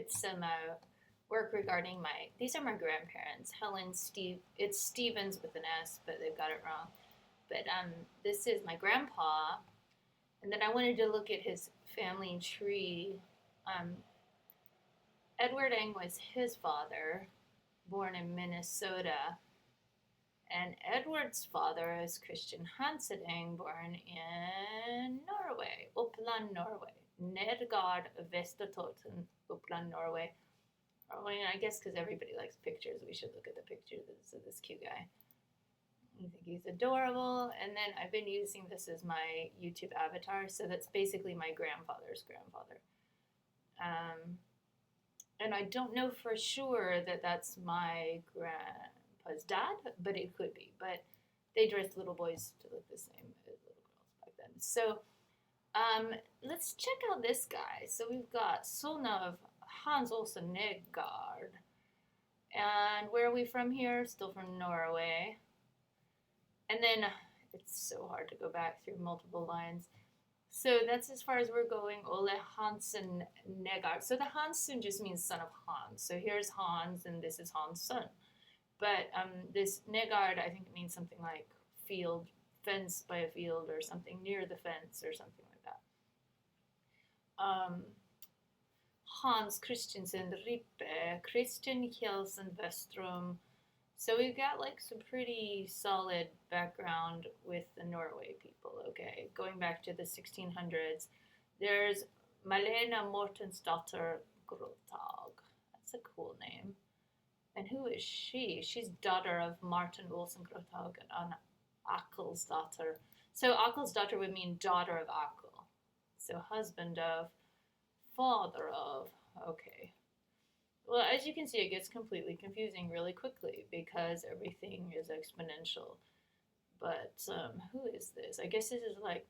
did some work regarding these are my grandparents, Helen, Steve. It's Stevens with an S, but they've got it wrong. But this is my grandpa, and then I wanted to look at his family tree. Um, Edward Eng was his father, born in Minnesota, and Edward's father is Christian Hansen Eng, born in Norway, Uppland, Norway. Nedgard Vestertoten, Uppland, Norway. I mean, I guess because everybody likes pictures, we should look at the picture of this cute guy. I think he's adorable. And then I've been using this as my YouTube avatar, so that's basically my grandfather's grandfather. And I don't know for sure that that's my grandpa's dad, but it could be. But they dressed little boys to look the same as little girls back then. So let's check out this guy. So we've got son of Hans Olsen Negard. And where are we from here? Still from Norway. And then it's so hard to go back through multiple lines. So that's as far as we're going. Ole Hansen Negard. So the Hansen just means son of Hans. So here's Hans, and this is Hans' son. But this Negard, I think it means something like field, fence by a field, or something near the fence, or something like that. Hans Christensen Rippe, Christian Kjelsen Vestrom. So we've got like some pretty solid background with the Norway people, okay? Going back to the 1600s, there's Malena Mortensdatter Grotag. That's a cool name. And who is she? She's daughter of Martin Olsen Grotag and Akelsdatter. So Akelsdatter would mean daughter of Akel. So husband of, father of, okay. Well, as you can see, it gets completely confusing really quickly because everything is exponential. But who is this? I guess this is like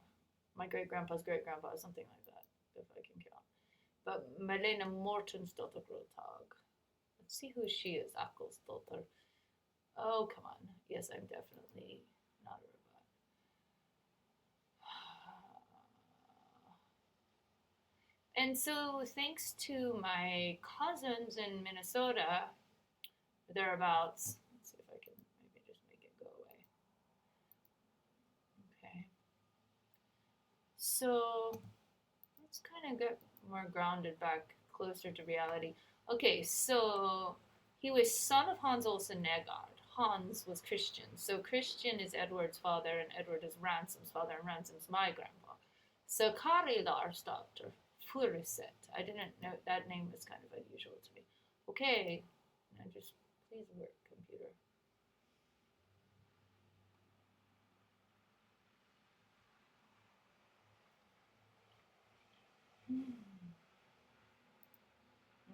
my great-grandpa's great-grandpa, something like that, if I can count. But Malena Mortensdatter Grotag. Let's see who she is, Akelsdatter. Oh, come on. Yes, I'm definitely not a robot. And so, thanks to my cousins in Minnesota, thereabouts, let's see if I can maybe just make it go away. Okay. So, let's kind of get more grounded back closer to reality. Okay, so he was son of Hans Olsen Negard. Hans was Christian. So, Christian is Edward's father, and Edward is Ransom's father, and Ransom's my grandpa. So, Kari Larsdatter. Furuset. I didn't know that name was kind of unusual to me. Okay, now just please work, computer.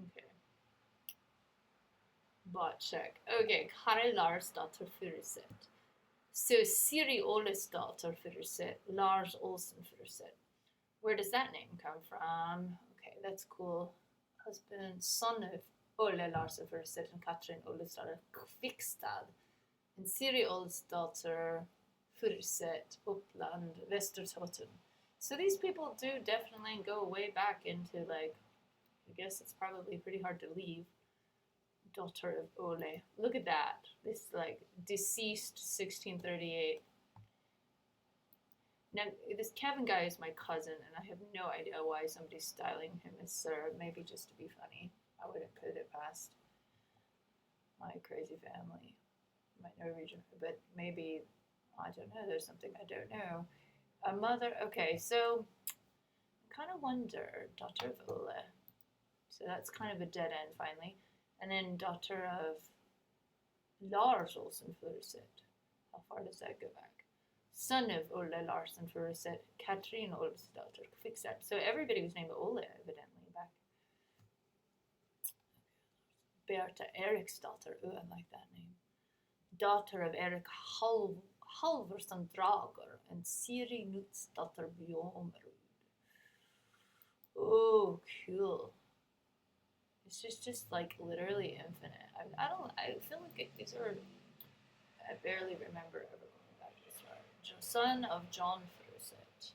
Okay. Bot check. Okay, Kari Larsdatter Furuset. So Siri Olesdatter Furuset, Lars Olsen Furuset. Where does that name come from? Okay, that's cool. Husband, son of Ole Larsen Furuset and Katrin Olesdatter Kvikstad. And Siri Olesdatter Furuset, Uppland, Västertoten. So these people do definitely go way back into, like, I guess it's probably pretty hard to leave. Daughter of Ole. Look at that. This, like, deceased 1638. Now, this Kevin guy is my cousin, and I have no idea why somebody's styling him as Sir. Maybe just to be funny. I wouldn't put it past my crazy family, my Norwegian, but maybe, I don't know, there's something I don't know. A mother, okay, so I kind of wonder, daughter of Ole. So that's kind of a dead end, finally. And then daughter of Lars Olsen Furuset. How far does that go back? Son of Ole Larsen Furuset, Katrin Olsdatter Kvikstad. So everybody was named Ole, evidently, back. Bertha Eriksdatter, oh, I like that name. Daughter of Erik Halvorsen Drager and Siri Knutsdatter Bjormerud. Oh, cool. It's just like literally infinite. I feel like these are, I barely remember ever going back this far. Son of John Furuset.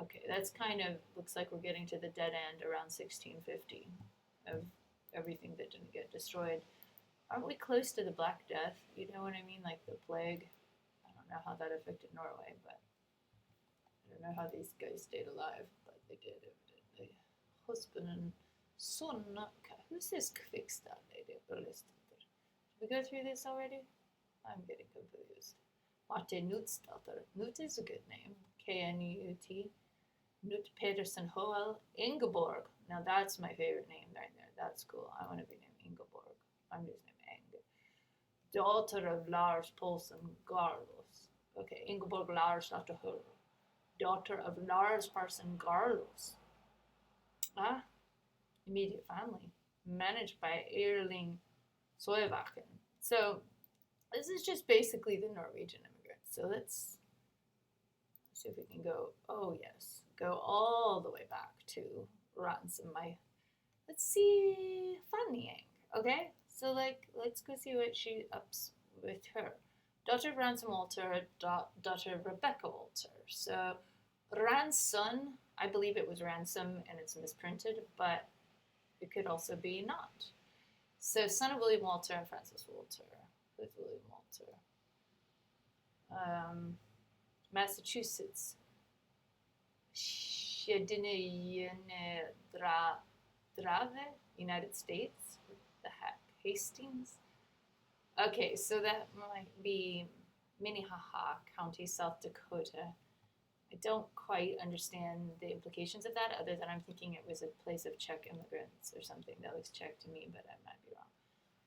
Okay, that's kind of, looks like we're getting to the dead end around 1650. of everything that didn't get destroyed. Aren't we close to the Black Death? You know what I mean? Like the plague. I don't know how that affected Norway, but I don't know how these guys stayed alive, but they did, evidently. Husband and son. Who's this Kvikstad lady? Did we go through this already? I'm getting confused. Marte Knutsdatter. Knut is a good name. Knut. Knut Pedersen Hoel. Ingeborg. Now that's my favorite name right there. That's cool. I want to be named Ingeborg. I'm just named Inge. Daughter of Lars Paulsen Garlos. Okay, Ingeborg Larsdatter Hull. Daughter of Lars Paulsen Garlos. Immediate family. Managed by Erling Soevaken. So this is just basically the Norwegian immigrants. So let's see if we can go, go all the way back to Ransom. Let's see, Fannying, okay? So let's go see what she ups with her. Daughter of Ransom Walter, daughter of Rebecca Walter. So Ranson, I believe it was Ransom and it's misprinted, but it could also be not. So son of William Walter and Francis Walter. With William Walter. Massachusetts. Sjedinjene Države, United States. What the heck? Hastings? Okay, so that might be Minnehaha County, South Dakota. I don't quite understand the implications of that, other than I'm thinking it was a place of Czech immigrants or something. That looks Czech to me, but I might be wrong.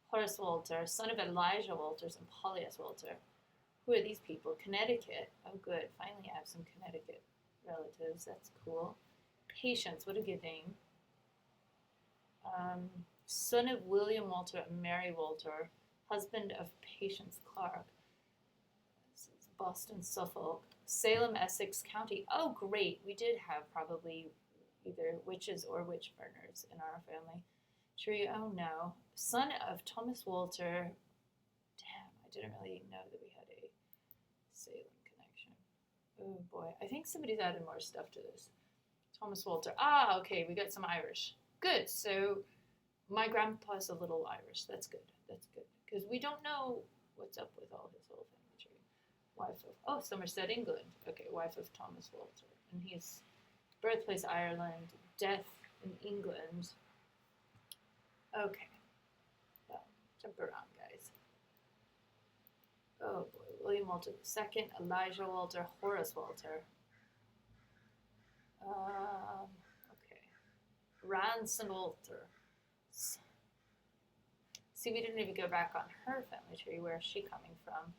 Horace Walter, son of Elijah Walters and Paulius Walter. Who are these people? Connecticut. Oh, good. Finally, I have some Connecticut relatives. That's cool. Patience. What a good name. Son of William Walter and Mary Walter. Husband of Patience Clark. This is Boston, Suffolk. Salem, Essex County. Oh, great. We did have probably either witches or witch burners in our family tree. Oh, no. Son of Thomas Walter. Damn, I didn't really know that we had a Salem connection. Oh, boy. I think somebody's added more stuff to this. Thomas Walter. Ah, okay. We got some Irish. Good. So my grandpa's a little Irish. That's good. That's good. Because we don't know what's up with all his whole family tree. Wife of, Somerset, England. Okay, wife of Thomas Walter. And he's birthplace Ireland, death in England. Okay. Well, jump around, guys. Oh boy, William Walter II, Elijah Walter, Horace Walter. Okay. Ransom Walter. See, we didn't even go back on her family tree. Where is she coming from?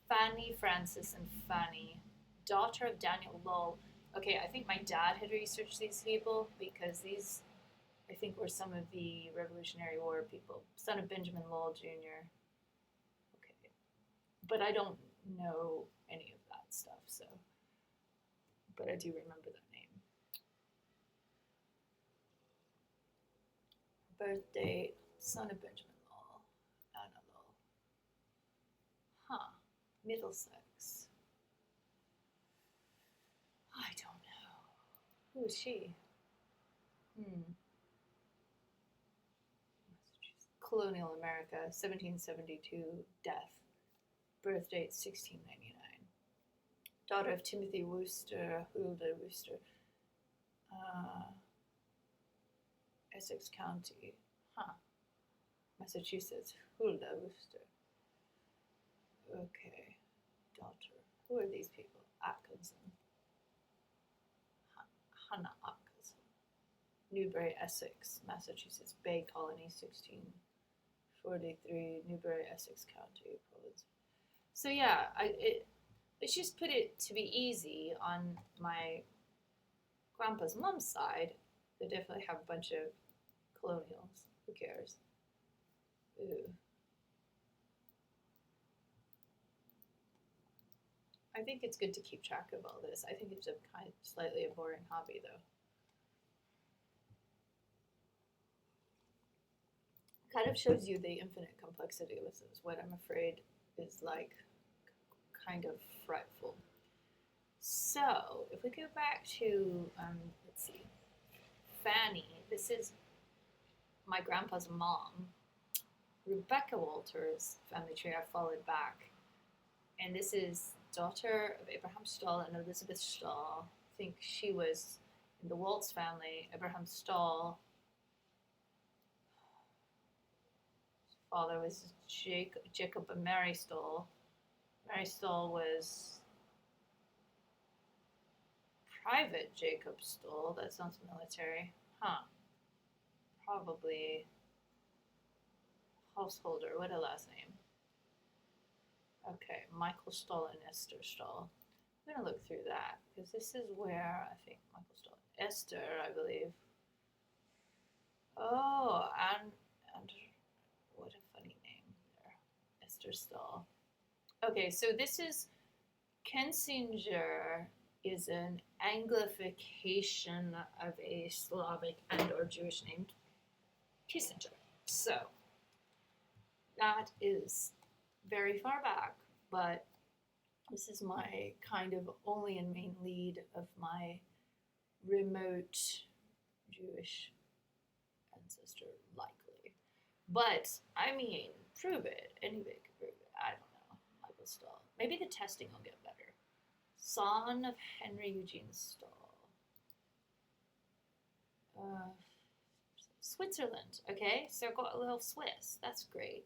Fanny, Francis, and Fanny. Daughter of Daniel Lull. Okay, I think my dad had researched these people because these, I think, were some of the Revolutionary War people. Son of Benjamin Lull, Jr. Okay. But I don't know any of that stuff, so. But I do remember that name. Birth date, son of Benjamin Lull. Anna Lull. Huh. Middlesex. I don't know. Who is she? Colonial America, 1772, death. Birth date, 1699. Daughter of Timothy Wooster, Hulda Wooster. Essex County. Massachusetts, Hulda Wooster. Okay. Daughter. Who are these people? Atkinson. Hannah Atkinson. Newbury, Essex, Massachusetts Bay Colony, 1643. Newbury, Essex County. So yeah, let's just put it to be easy on my grandpa's mom's side. They definitely have a bunch of colonials. Who cares? Ooh. I think it's good to keep track of all this. I think it's a kind of slightly a boring hobby, though. Kind of shows you the infinite complexity of this, what I'm afraid is like kind of frightful. So, if we go back to, let's see, Fanny, this is my grandpa's mom, Rebecca Walters' family tree, I followed back. And this is daughter of Abraham Stahl and Elizabeth Stahl. I think she was in the Waltz family. Abraham Stahl, his father was Jacob and Mary Stahl. Mary Stahl was Private Jacob Stahl. That sounds military. Huh. Probably householder. What a last name. Okay, Michael Stahl and Esther Stahl. I'm going to look through that because this is where I think Michael Stahl and Esther, I believe. Oh, and what a funny name there. Esther Stahl. Okay, so this is Kensinger is an Anglification of a Slavic and or Jewish name, Kissinger. So that is very far back, but this is my kind of only and main lead of my remote Jewish ancestor, likely. But, I mean, prove it. Anybody can prove it. I don't know. Michael Stahl. Maybe the testing will get better. Son of Henry Eugene Stahl. Switzerland. Okay, so I've got a little Swiss. That's great.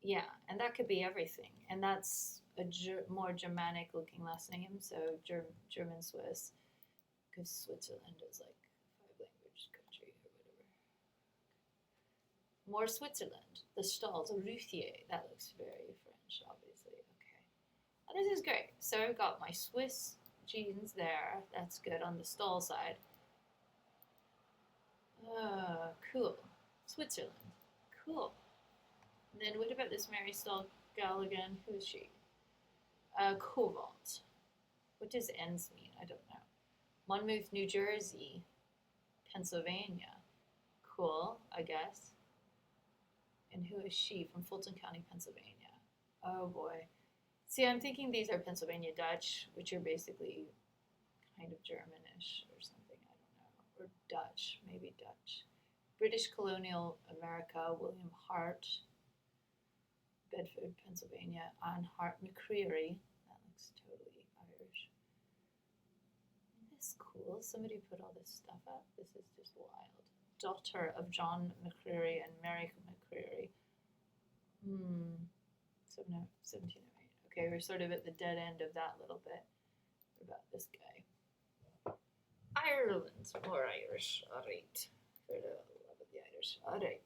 Yeah, and that could be everything. And that's a more Germanic looking last name, so German Swiss, because Switzerland is like a 5-language country or whatever. More Switzerland. The Stahls, Ruthier. That looks very French, obviously. Okay. Oh, this is great. So I've got my Swiss genes there. That's good on the Stahl side. Cool. Switzerland. Cool. And then what about this Mary Stahl gal again? Who is she? Covalt. What does ends mean? I don't know. Monmouth, New Jersey. Pennsylvania. Cool, I guess. And who is she? From Fulton County, Pennsylvania. Oh boy. See, I'm thinking these are Pennsylvania Dutch, which are basically kind of Germanish or something, I don't know. Or Dutch, maybe Dutch. British colonial America, William Hart. Bedford, Pennsylvania, Anne Hart McCreary. That looks totally Irish. Isn't this cool? Somebody put all this stuff up. This is just wild. Daughter of John McCreary and Mary McCreary. 1708. Okay, we're sort of at the dead end of that little bit. What about this guy? Ireland. More Irish. All right. For the love of the Irish. All right.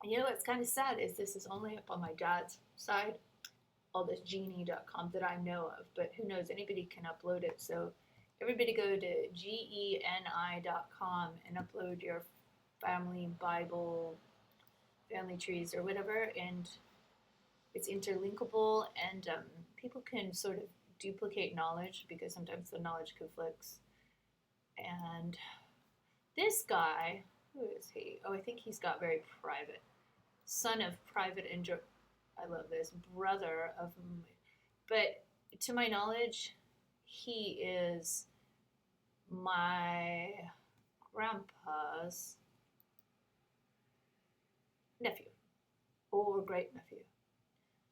You know what's kind of sad is this is only up on my dad's side, all this genie.com that I know of, but who knows, anybody can upload it. So everybody go to geni.com and upload your family Bible, family trees or whatever, and it's interlinkable, and people can sort of duplicate knowledge because sometimes the knowledge conflicts. And this guy, who is he? Oh, I think he's got very private. Son of private I love this. Brother of, but to my knowledge, he is my grandpa's nephew or great nephew,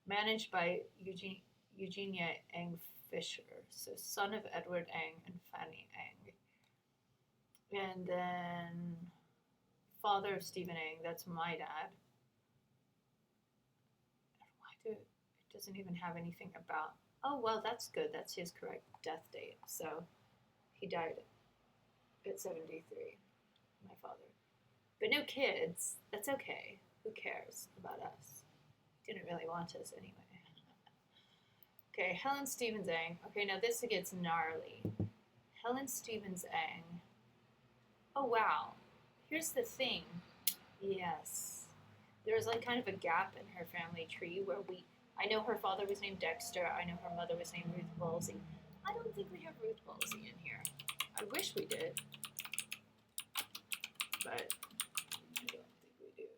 managed by Eugenia Eng Fisher, so son of Edward Eng and Fanny Eng, and then father of Stephen Eng. That's my dad. It doesn't even have anything about. Oh well, that's good. That's his correct death date. So he died at 73. My father, but no kids. That's okay. Who cares about us? Didn't really want us anyway. Okay, Helen Stevens Eng. Okay, now this gets gnarly. Helen Stevens Eng. Oh wow. Here's the thing. Yes. There's like kind of a gap in her family tree where I know her father was named Dexter. I know her mother was named Ruth Woolsey. I don't think we have Ruth Woolsey in here. I wish we did. But I don't think we do.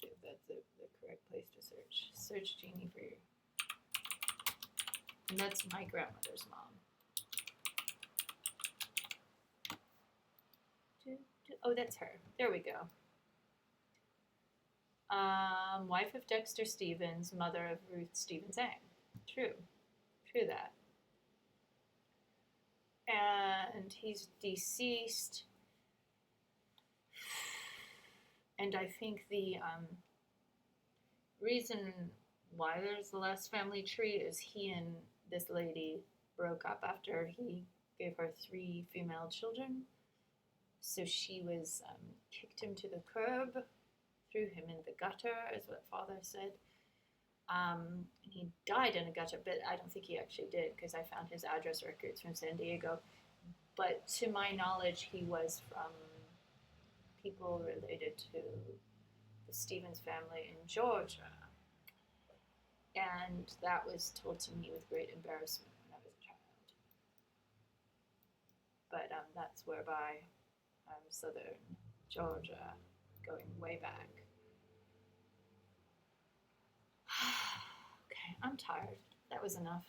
Let's see if that's the correct place to search. Search Genie for you. And that's my grandmother's mom. Oh, that's her. There we go. Wife of Dexter Stevens, mother of Ruth Stevens Ang. True. True that. And he's deceased. And I think the reason why there's the last family tree is he and this lady broke up after he gave her 3 female children. So she was kicked him to the curb, threw him in the gutter, is what father said. He died in a gutter, but I don't think he actually did because I found his address records from San Diego. But to my knowledge, he was from people related to the Stevens family in Georgia. And that was told to me with great embarrassment when I was a child. But that's whereby southern Georgia, going way back. Okay, I'm tired. That was enough.